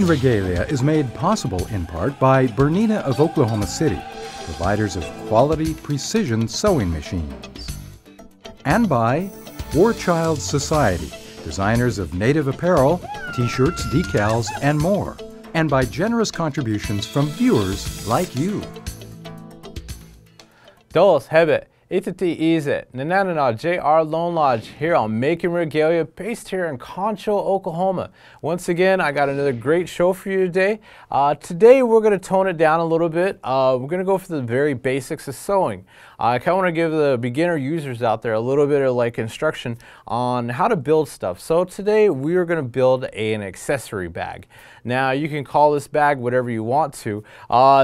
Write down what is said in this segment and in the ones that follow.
Regalia is made possible in part by Bernina of Oklahoma City, providers of quality precision sewing machines. And by War Child Society, designers of native apparel, t-shirts, decals, and more. And by generous contributions from viewers like you. Dos Hebet, Itati Izet, Nanana J.R. Lone Lodge here on Making Regalia, based here in Concho, Oklahoma. Once again, I got another great show for you today. Today we're going to tone it down a little bit. We're going to go for the very basics of sewing. I kind of want to give the beginner users out there a little bit of like instruction on how to build stuff. So today we are going to build an accessory bag. Now you can call this bag whatever you want to.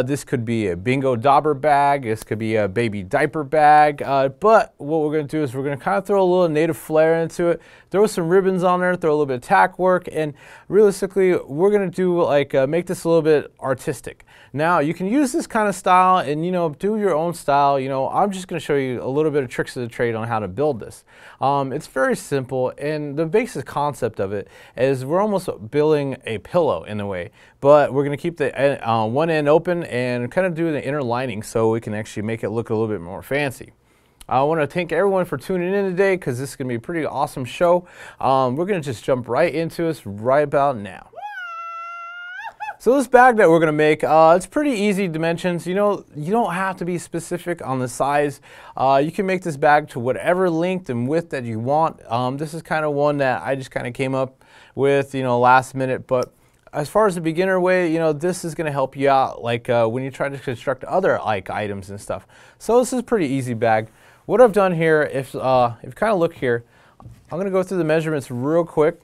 This could be a bingo dauber bag, this could be a baby diaper bag, but what we're going to do is we're going to kind of throw a little native flair into it, throw some ribbons on there, throw a little bit of tack work, and realistically we're going to do like make this a little bit artistic. Now you can use this kind of style and do your own style. I'm just going to show you a little bit of tricks of the trade on how to build this. It's very simple, and the basic concept of it is we're almost building a pillow in a way, but we're going to keep the one end open and kind of do the inner lining so we can actually make it look a little bit more fancy. I want to thank everyone for tuning in today because this is going to be a pretty awesome show. We're going to just jump right into this right about now. So this bag that we're going to make, it's pretty easy dimensions. You don't have to be specific on the size. You can make this bag to whatever length and width that you want. This is kind of one that I just kind of came up with, last minute. But as far as the beginner way, this is going to help you out, like when you try to construct other like items and stuff. So this is a pretty easy bag. What I've done here, if you kind of look here, I'm going to go through the measurements real quick.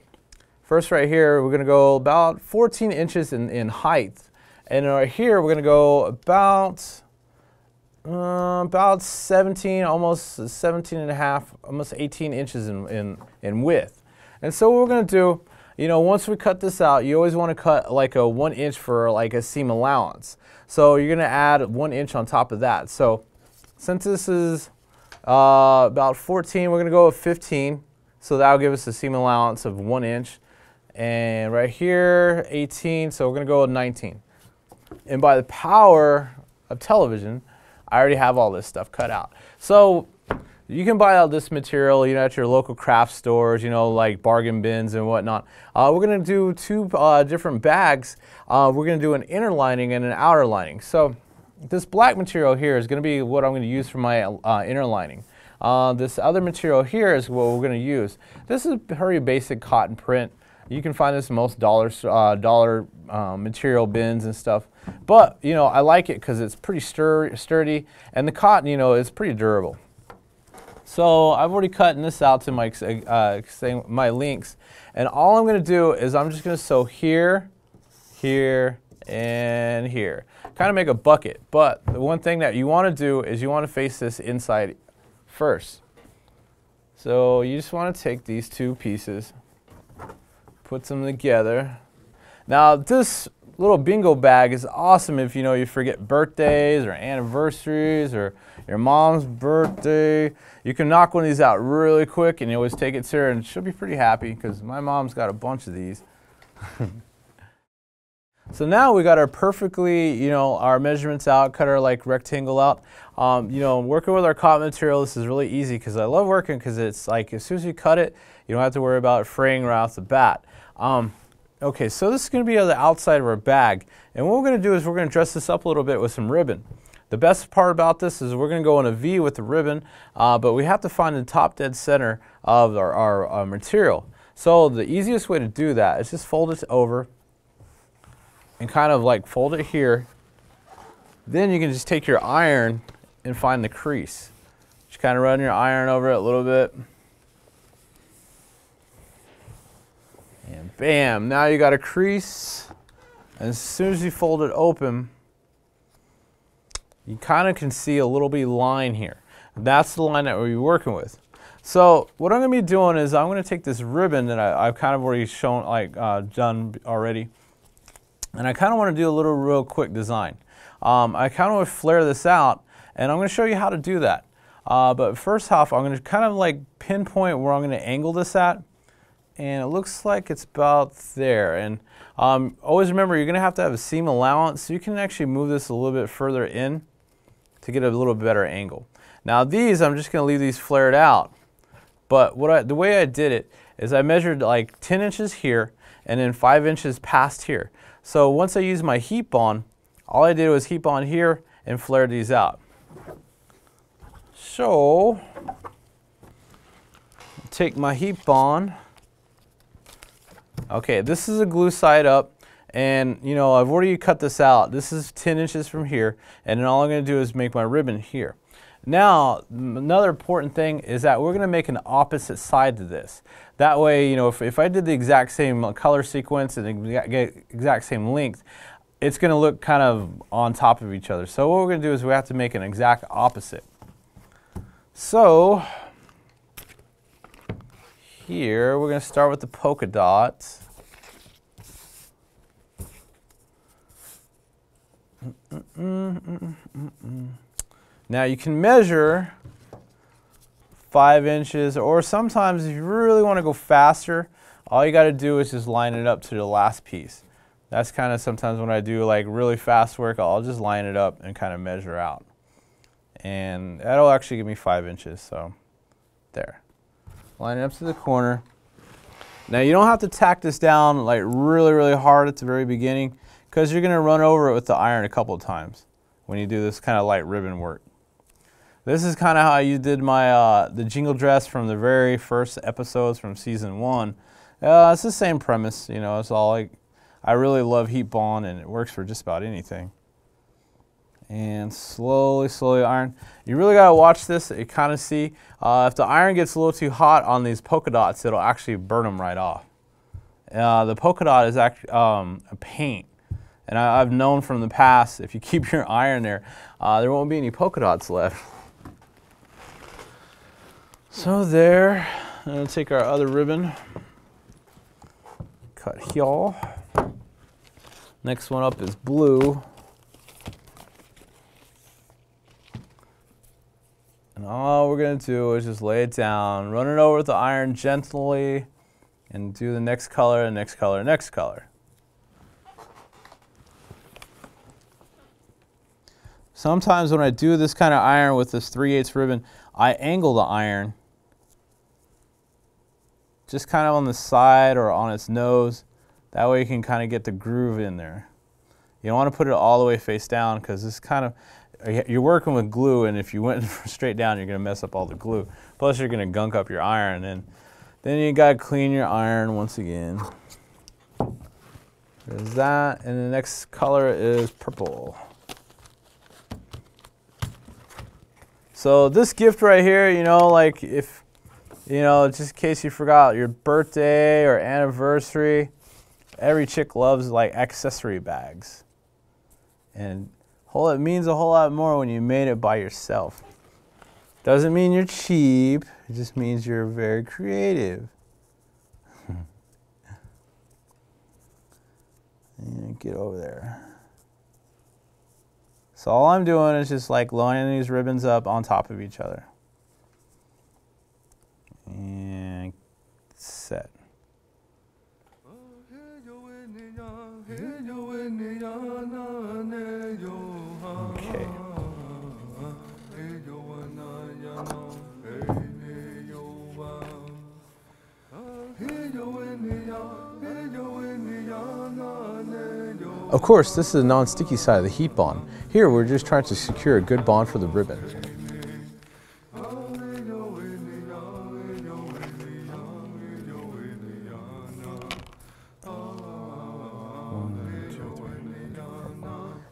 First right here, we're going to go about 14 inches in height. And right here, we're going to go about 17, almost 17 and a half, almost 18 inches in width. And so what we're going to do, once we cut this out, you always want to cut like a 1 inch for like a seam allowance. So you're going to add 1 inch on top of that. So since this is about 14, we're going to go with 15. So that'll give us a seam allowance of 1 inch. And right here, 18, so we're going to go with 19. And by the power of television, I already have all this stuff cut out. So you can buy out this material, at your local craft stores, like bargain bins and whatnot. We're going to do two different bags. We're going to do an inner lining and an outer lining. So this black material here is going to be what I'm going to use for my inner lining. This other material here is what we're going to use. This is very basic cotton print. You can find this in most dollar material bins and stuff. But, I like it because it's pretty sturdy, and the cotton, is pretty durable. So I've already cut this out to my links. And all I'm going to do is I'm just going to sew here, here, and here. Kind of make a bucket. But the one thing that you want to do is you want to face this inside first. So you just want to take these two pieces, put them together. Now this little bingo bag is awesome if you forget birthdays or anniversaries or your mom's birthday. You can knock one of these out really quick and you always take it to her and she'll be pretty happy because my mom's got a bunch of these. So now we got our perfectly, our measurements out, cut our like rectangle out. Working with our cotton material, this is really easy because I love working because it's like as soon as you cut it, you don't have to worry about it fraying right off the bat. Okay, so this is going to be on the outside of our bag. And what we're going to do is we're going to dress this up a little bit with some ribbon. The best part about this is we're going to go in a V with the ribbon, but we have to find the top dead center of our material. So the easiest way to do that is just fold it over and kind of like fold it here. Then you can just take your iron and find the crease. Just kind of run your iron over it a little bit. And bam, now you got a crease. And as soon as you fold it open, you kind of can see a little bit line here. That's the line that we'll be working with. So what I'm going to be doing is I'm going to take this ribbon that I've kind of already shown, done already. And I kind of want to do a little real quick design. I kind of want to flare this out, and I'm going to show you how to do that. But first off, I'm going to kind of like pinpoint where I'm going to angle this at. And it looks like it's about there. And Always remember, you're going to have a seam allowance, so you can actually move this a little bit further in to get a little bit better angle. Now these, I'm just going to leave these flared out, but the way I did it is I measured like 10 inches here and then 5 inches past here. So once I used my heat bond, all I did was heat bond here and flare these out. So take my heat bond. Okay, this is a glue side up, and you know, I've already cut this out. This is 10 inches from here, and then all I'm going to do is make my ribbon here. Now, another important thing is that we're going to make an opposite side to this. That way, you know, if I did the exact same color sequence and the exact same length, it's going to look kind of on top of each other. So what we're going to do is we have to make an exact opposite. So here we're going to start with the polka dots. Now you can measure 5 inches, or sometimes if you really want to go faster, all you got to do is just line it up to the last piece. That's kind of sometimes when I do like really fast work, I'll just line it up and kind of measure out. And that'll actually give me 5 inches, so there. Line it up to the corner. Now you don't have to tack this down like really hard at the very beginning, because you're going to run over it with the iron a couple of times when you do this kind of light ribbon work. This is kind of how you did my the jingle dress from the very first episodes from season 1. It's the same premise, you know. It's all like, I really love heat bond, and it works for just about anything. And slowly iron. You really got to watch this. You kind of see if the iron gets a little too hot on these polka dots, it'll actually burn them right off. The polka dot is actually a paint. And I've known from the past, if you keep your iron there, there won't be any polka dots left. So there, I'm going to take our other ribbon, cut here. Next one up is blue. And all we're going to do is just lay it down, run it over with the iron gently, and do the next color, next color, next color. Sometimes when I do this kind of iron with this 3/8 ribbon, I angle the iron just kind of on the side or on its nose. That way you can kind of get the groove in there. You don't want to put it all the way face down, because this kind of, you're working with glue, and if you went straight down, you're going to mess up all the glue. Plus you're going to gunk up your iron, and then you got to clean your iron once again. There's that, and the next color is purple. So this gift right here, you know, like if, you know, just in case you forgot your birthday or anniversary, every chick loves like accessory bags. And it means a whole lot more when you made it by yourself. Doesn't mean you're cheap, it just means you're very creative. And get over there. So all I'm doing is just like lining these ribbons up on top of each other. And set. Okay. Of course, this is the non-sticky side of the heat bond. Here, we're just trying to secure a good bond for the ribbon.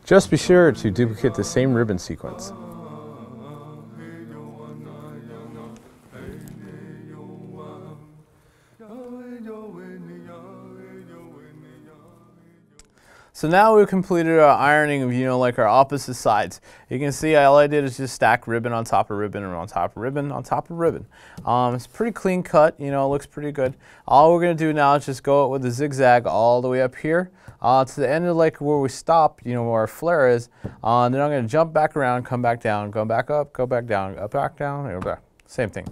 Just be sure to duplicate the same ribbon sequence. So now we've completed our ironing of, you know, like our opposite sides. You can see all I did is just stack ribbon on top of ribbon and on top of ribbon on top of ribbon. It's pretty clean cut, you know, it looks pretty good. All we're going to do now is just go with the zigzag all the way up here to the end of like where we stopped, you know, where our flare is. And then I'm going to jump back around, come back down, go back up, go back down, up, back down, go back. Same thing.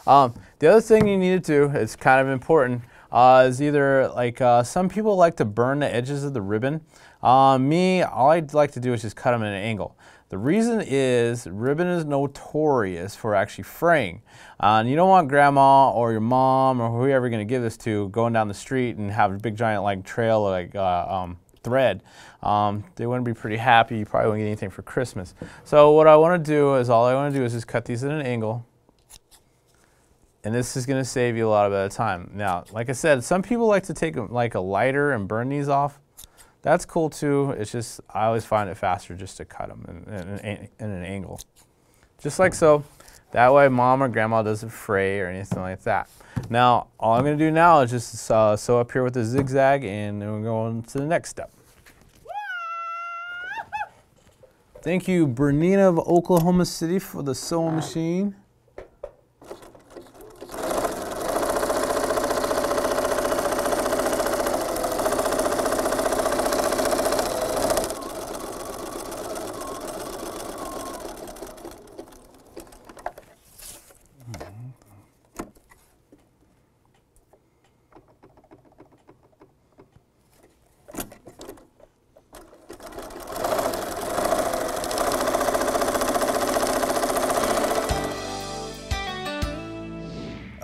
The other thing you need to do, it's kind of important, is either like some people like to burn the edges of the ribbon. Me, all I like to do is just cut them at an angle. The reason is ribbon is notorious for actually fraying. And you don't want grandma or your mom or whoever you're going to give this to going down the street and have a big giant like trail of like thread. They wouldn't be pretty happy. You probably wouldn't get anything for Christmas. So what I want to do is all I want to do is just cut these at an angle. And this is going to save you a lot of time. Now, like I said, some people like to take like a lighter and burn these off. That's cool too. It's just, I always find it faster just to cut them in an angle. Just like so. That way mom or grandma doesn't fray or anything like that. Now, all I'm going to do now is just sew up here with a zigzag, and then we'll go on to the next step. Thank you, Bernina of Oklahoma City, for the sewing machine.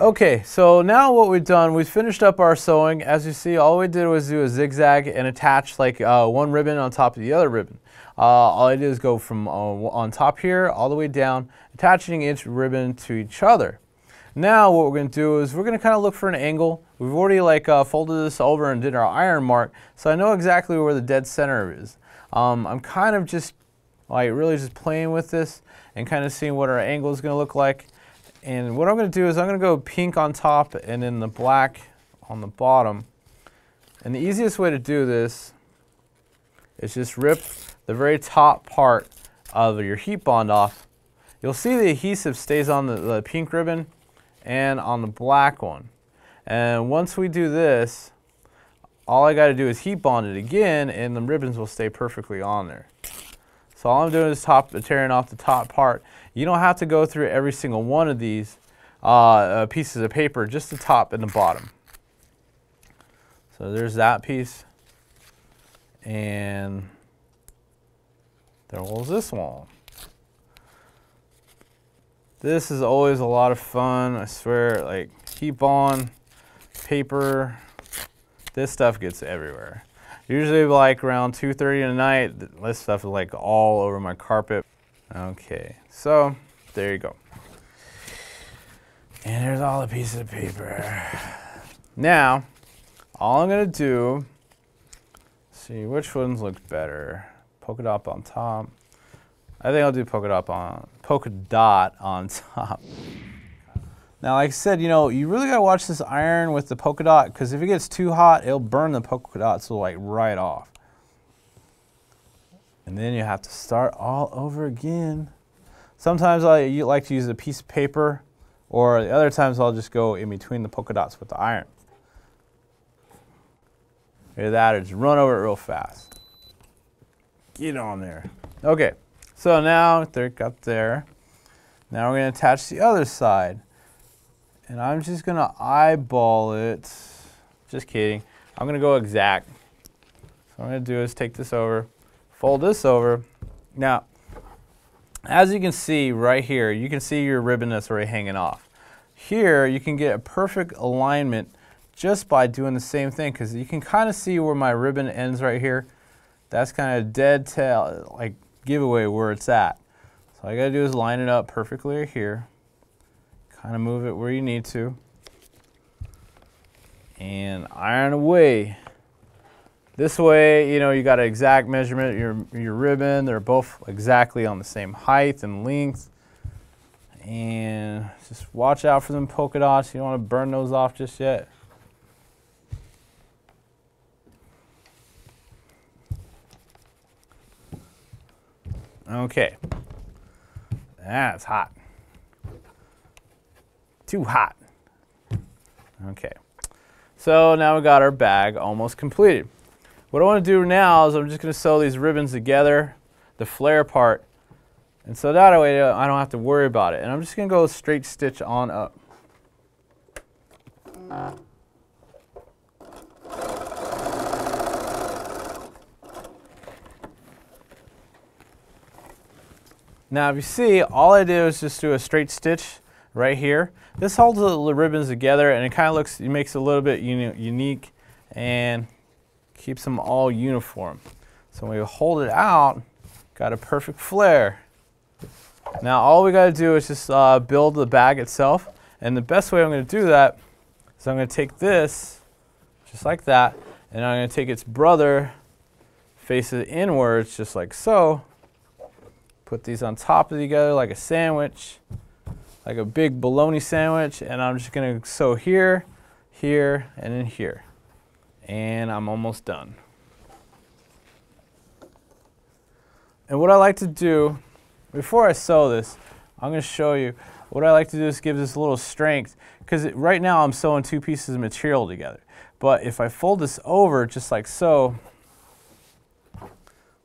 Okay, so now what we've done, we've finished up our sewing. As you see, all we did was do a zigzag and attach like one ribbon on top of the other ribbon. All I did is go from on top here all the way down, attaching each ribbon to each other. Now what we're going to do is we're going to kind of look for an angle. We've already like folded this over and did our iron mark, so I know exactly where the dead center is. I'm kind of just like really just playing with this and kind of seeing what our angle is going to look like. And what I'm going to do is I'm going to go pink on top and then the black on the bottom. And the easiest way to do this is just rip the very top part of your heat bond off. You'll see the adhesive stays on the pink ribbon and on the black one. And once we do this, all I got to do is heat bond it again and the ribbons will stay perfectly on there. So all I'm doing is tearing off the top part. You don't have to go through every single one of these pieces of paper, just the top and the bottom. So there's that piece. And there was this one. This is always a lot of fun, I swear. Like heat bond, paper, this stuff gets everywhere. Usually like around 2:30 at night, this stuff is like all over my carpet. Okay, so there you go. And there's all the pieces of paper. Now, all I'm gonna do, see which ones look better. Polka dot on top. I think I'll do polka dot on top. Now, like I said, you know, you really gotta watch this iron with the polka dot, because if it gets too hot, it'll burn the polka dots like right off. And then you have to start all over again. Sometimes I like to use a piece of paper, or the other times I'll just go in between the polka dots with the iron. Either that or just run over it real fast. Get on there. Okay, so now they're got there. Now we're gonna attach the other side. And I'm just going to eyeball it. Just kidding. I'm going to go exact. So what I'm going to do is take this over, fold this over. Now, as you can see right here, you can see your ribbon that's already hanging off. Here, you can get a perfect alignment just by doing the same thing, because you can kind of see where my ribbon ends right here. That's kind of dead tail, like giveaway where it's at. So all I got to do is line it up perfectly right here. Kind of move it where you need to. And iron away. This way, you know, you got an exact measurement of your ribbon. They're both exactly on the same height and length. And just watch out for them polka dots. You don't want to burn those off just yet. Okay. That's hot. Too hot. Okay. So now we got our bag almost completed. What I want to do now is I'm just going to sew these ribbons together, the flare part, and so that way I don't have to worry about it. And I'm just going to go straight stitch on up. Now if you see, all I did was just do a straight stitch right here. This holds the ribbons together and it kind of looks, it makes it a little bit unique and keeps them all uniform. So when we hold it out, got a perfect flare. Now all we got to do is just build the bag itself, and the best way I'm going to do that is I'm going to take this just like that, and I'm going to take its brother, face it inwards just like so, put these on top of each other like a sandwich, like a big bologna sandwich, and I'm just going to sew here, here, and then here. And I'm almost done. And what I like to do, before I sew this, I'm going to show you, what I like to do is give this a little strength, because right now I'm sewing two pieces of material together. But if I fold this over just like so,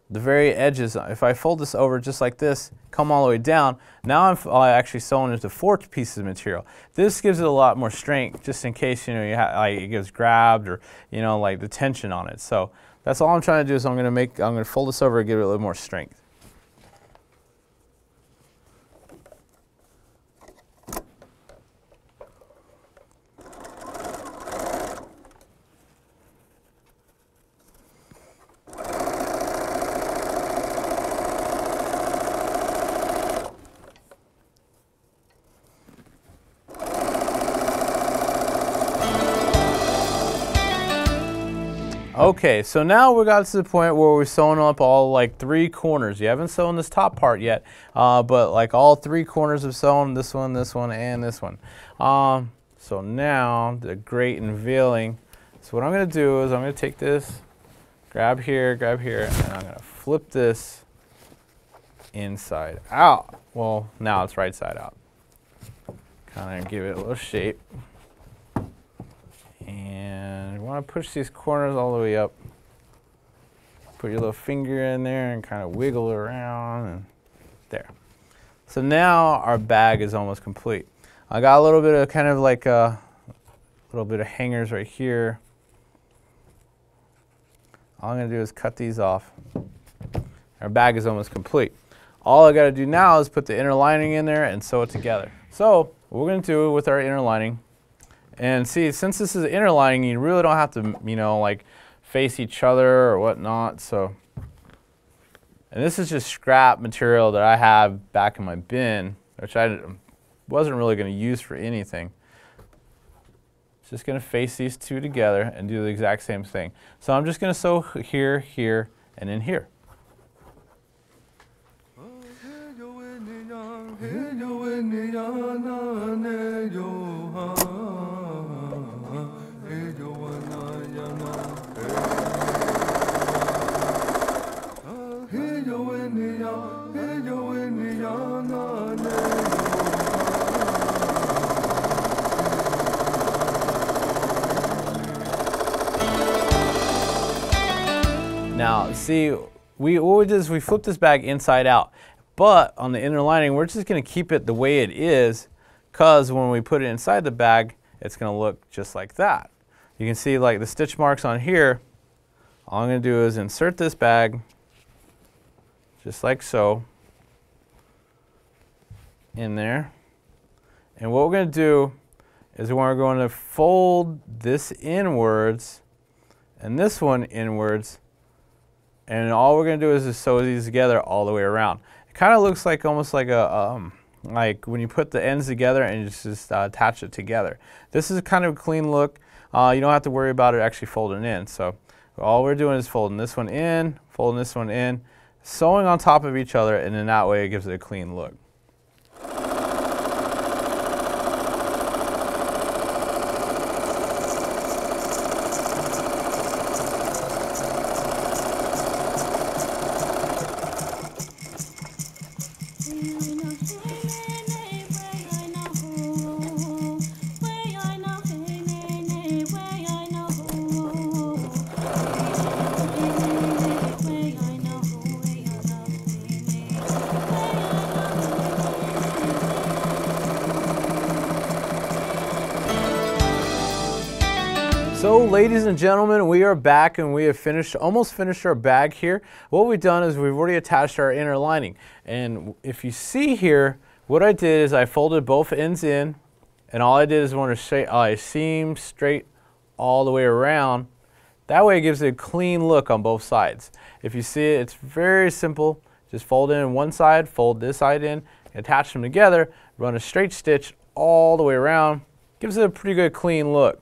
the very edges, if I fold this over just like this, come all the way down, now I'm actually sewing into 4 pieces of material. This gives it a lot more strength, just in case, you know, like it gets grabbed, or, you know, like the tension on it. So that's all I'm trying to do, is I'm going to fold this over and give it a little more strength. Okay, so now we got to the point where we're sewing up all like 3 corners. You haven't sewn this top part yet, but like all 3 corners have sewn, this one, and this one. So now the great unveiling. So what I'm going to do is I'm going to take this, grab here, and I'm going to flip this inside out. Well, now it's right side out. Kind of give it a little shape. And you want to push these corners all the way up. Put your little finger in there and kind of wiggle it around, and there. So now our bag is almost complete. I got a little bit of kind of like a little bit of hangers right here. All I'm going to do is cut these off. Our bag is almost complete. All I got to do now is put the inner lining in there and sew it together. So what we're going to do with our inner lining, and see, since this is an inner lining, you really don't have to, you know, like face each other or whatnot. So, and this is just scrap material that I have back in my bin, which I wasn't really going to use for anything. Just going to face these 2 together and do the exact same thing. So I'm just going to sew here, here, and in here. Now, see, what we did is we flipped this bag inside out, but on the inner lining, we're just going to keep it the way it is, because when we put it inside the bag, it's going to look just like that. You can see like the stitch marks on here. All I'm going to do is insert this bag, just like so, in there. And what we're going to do is we're going to fold this inwards and this one inwards, and all we're going to do is just sew these together all the way around. It kind of looks like almost like a like when you put the ends together and you just attach it together. This is kind of a clean look. You don't have to worry about it actually folding in. So all we're doing is folding this one in, folding this one in, sewing on top of each other, and in that way it gives it a clean look. So ladies and gentlemen, we are back and we have almost finished our bag here. What we've done is we've already attached our inner lining. And if you see here, what I did is I folded both ends in, and all I did is I seam straight all the way around. That way it gives it a clean look on both sides. If you see it, it's very simple. Just fold in one side, fold this side in, attach them together, run a straight stitch all the way around. Gives it a pretty good clean look.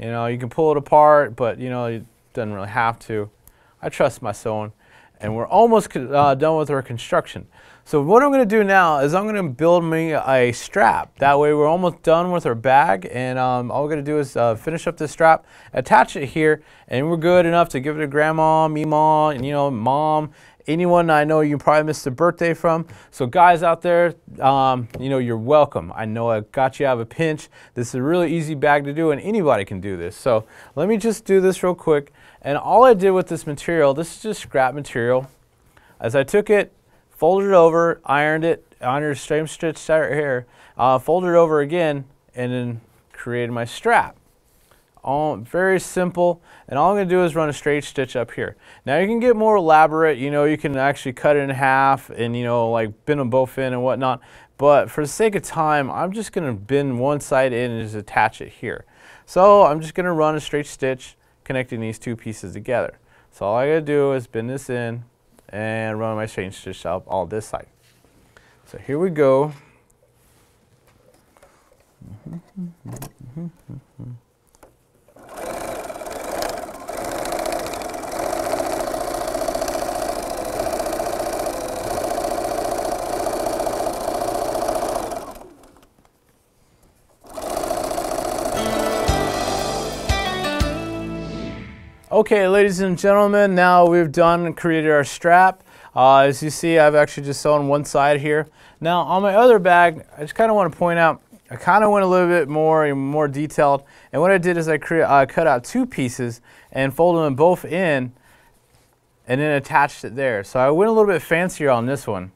You know, you can pull it apart, but you know, it doesn't really have to. I trust my sewing. And we're almost done with our construction. So what I'm going to do now is I'm going to build me a strap. That way we're almost done with our bag, and all we're going to do is finish up this strap, attach it here, and we're good enough to give it to grandma, Mima, and you know, mom, anyone I know you probably missed a birthday from. So guys out there, you know, you're welcome. I know I got you out of a pinch. This is a really easy bag to do, and anybody can do this. So let me just do this real quick. And all I did with this material, this is just scrap material. As I took it, folded it over, ironed it, ironed the same stitch right here, folded it over again, and then created my strap. All very simple, and all I'm going to do is run a straight stitch up here. Now you can get more elaborate, you know, you can actually cut it in half and, you know, like bend them both in and whatnot, but for the sake of time, I'm just going to bend one side in and just attach it here. So I'm just going to run a straight stitch connecting these two pieces together. So all I got to do is bend this in and run my straight stitch up all this side. So here we go. Okay, ladies and gentlemen, now we've done and created our strap. As you see, I've actually just sewn one side here. Now on my other bag, I just kind of want to point out, I kind of went a little bit more detailed. And what I did is I cut out two pieces and folded them both in and then attached it there. So I went a little bit fancier on this one.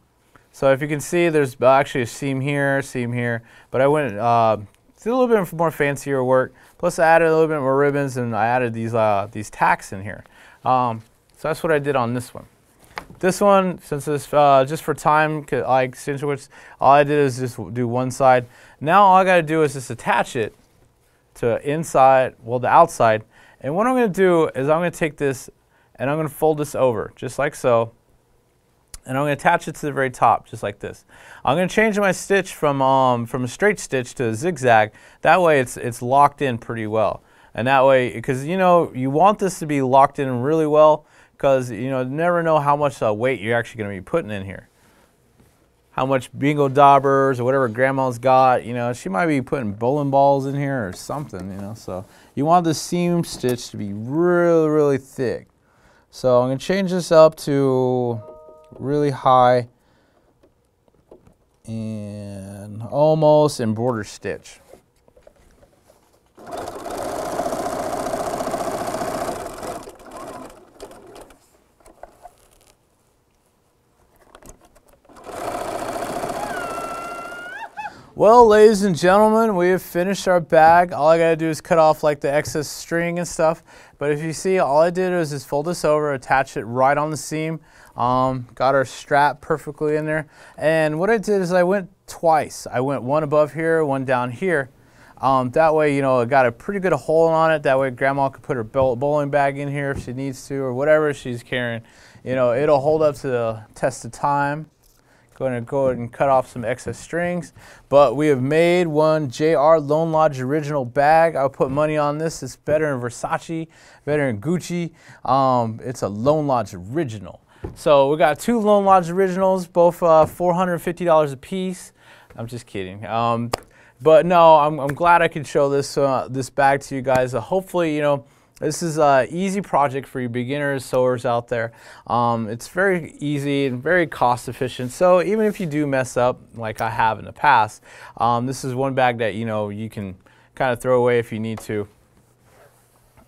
So if you can see, there's actually a seam here, but I went did a little bit more fancier work. Plus I added a little bit more ribbons, and I added these tacks in here. So that's what I did on this one. This one, since it's just for time, like all I did is just do one side. Now all I got to do is just attach it to inside, well, the outside. And what I'm going to do is I'm going to take this and I'm going to fold this over, just like so. And I'm going to attach it to the very top, just like this. I'm going to change my stitch from a straight stitch to a zigzag. That way it's locked in pretty well. And that way, because you know, you want this to be locked in really well, because you know, never know how much weight you're actually going to be putting in here. How much bingo daubers or whatever grandma's got, you know, she might be putting bowling balls in here or something, you know. So you want the seam stitch to be really, really thick. So I'm going to change this up to really high and almost embroidered stitch. Well, ladies and gentlemen, we have finished our bag. All I gotta do is cut off like the excess string and stuff. But if you see, all I did was just fold this over, attach it right on the seam. Got our strap perfectly in there. And what I did is I went twice. I went one above here, one down here. That way, you know, it got a pretty good hole on it. That way grandma could put her bowling bag in here if she needs to, or whatever she's carrying. You know, it'll hold up to the test of time. Going to go ahead and cut off some excess strings. But we have made one JR Lone Lodge original bag. I'll put money on this. It's better than Versace, better than Gucci. It's a Lone Lodge original. So we got two Lone Lodge originals, both $450 a piece. I'm just kidding. But no, I'm glad I could show this this bag to you guys. Hopefully, you know, this is an easy project for you beginners, sewers out there. It's very easy and very cost efficient. So even if you do mess up, like I have in the past, this is one bag that, you know, you can kind of throw away if you need to.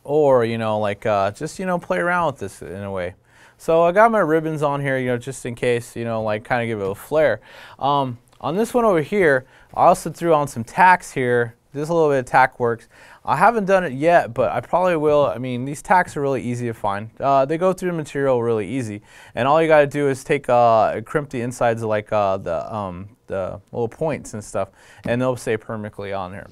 Or, you know, like just, you know, play around with this in a way. So I got my ribbons on here, you know, just in case, you know, like kind of give it a flair. On this one over here, I also threw on some tacks here Just a little bit of tack works. I haven't done it yet, but I probably will. I mean, these tacks are really easy to find. They go through the material really easy, and all you got to do is take crimp the insides of like the little points and stuff, and they'll stay permanently on there.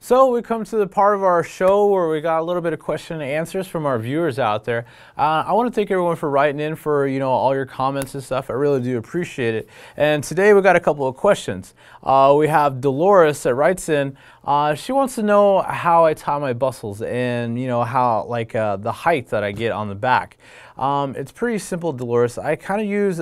So we come to the part of our show where we got a little bit of question and answers from our viewers out there. I want to thank everyone for writing in for all your comments and stuff. I really do appreciate it. And today we got a couple of questions. We have Dolores that writes in. She wants to know how I tie my bustles and how the height that I get on the back. It's pretty simple, Dolores. I kind of use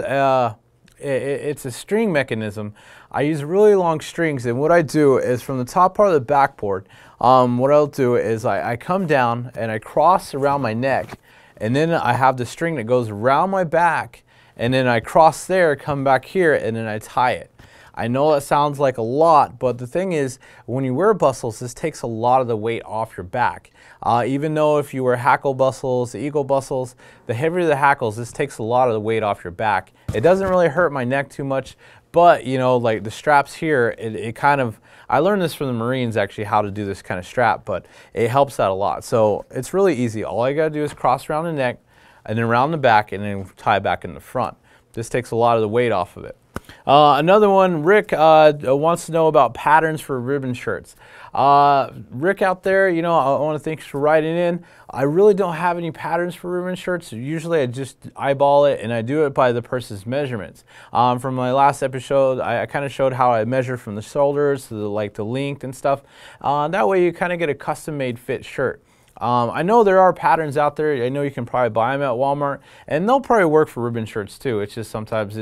it's a string mechanism. I use really long strings, and what I do is from the top part of the backboard, what I'll do is I come down and I cross around my neck, and then I have the string that goes around my back, and then I cross there, come back here, and then I tie it. I know that sounds like a lot, but the thing is, when you wear bustles, this takes a lot of the weight off your back. Even though if you wear hackle bustles, eagle bustles, the heavier the hackles, this takes a lot of the weight off your back. It doesn't really hurt my neck too much, but like the straps here, it kind of, I learned this from the Marines actually, how to do this kind of strap, but it helps out a lot. So it's really easy. All I gotta do is cross around the neck, and then around the back, and then tie back in the front. This takes a lot of the weight off of it. Another one, Rick wants to know about patterns for ribbon shirts. Rick out there, I want to thank you for writing in. I really don't have any patterns for ribbon shirts. Usually I just eyeball it, and I do it by the person's measurements. From my last episode, I kind of showed how I measure from the shoulders to the length and stuff. That way you kind of get a custom-made fit shirt. I know there are patterns out there. I know you can probably buy them at Walmart, and they'll probably work for ribbon shirts too. It's just sometimes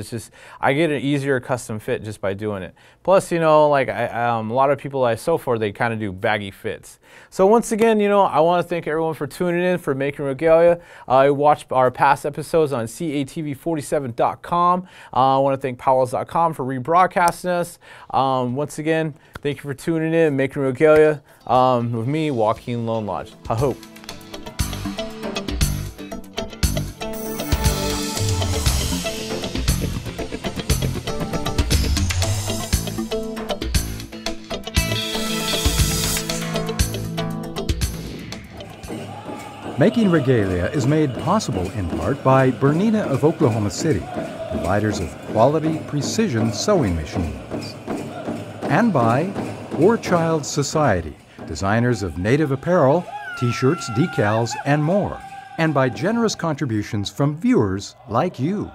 I get an easier custom fit just by doing it. Plus, a lot of people I sew for, they kind of do baggy fits. So once again, I want to thank everyone for tuning in for Making Regalia. Watch our past episodes on catv47.com. I want to thank powells.com for rebroadcasting us. Once again, thank you for tuning in, Making Regalia, with me, Joaquin Lone Lodge. I hope. Making Regalia is made possible in part by Bernina of Oklahoma City, providers of quality precision sewing machines. And by War Child Society, designers of native apparel, t-shirts, decals, and more. And by generous contributions from viewers like you.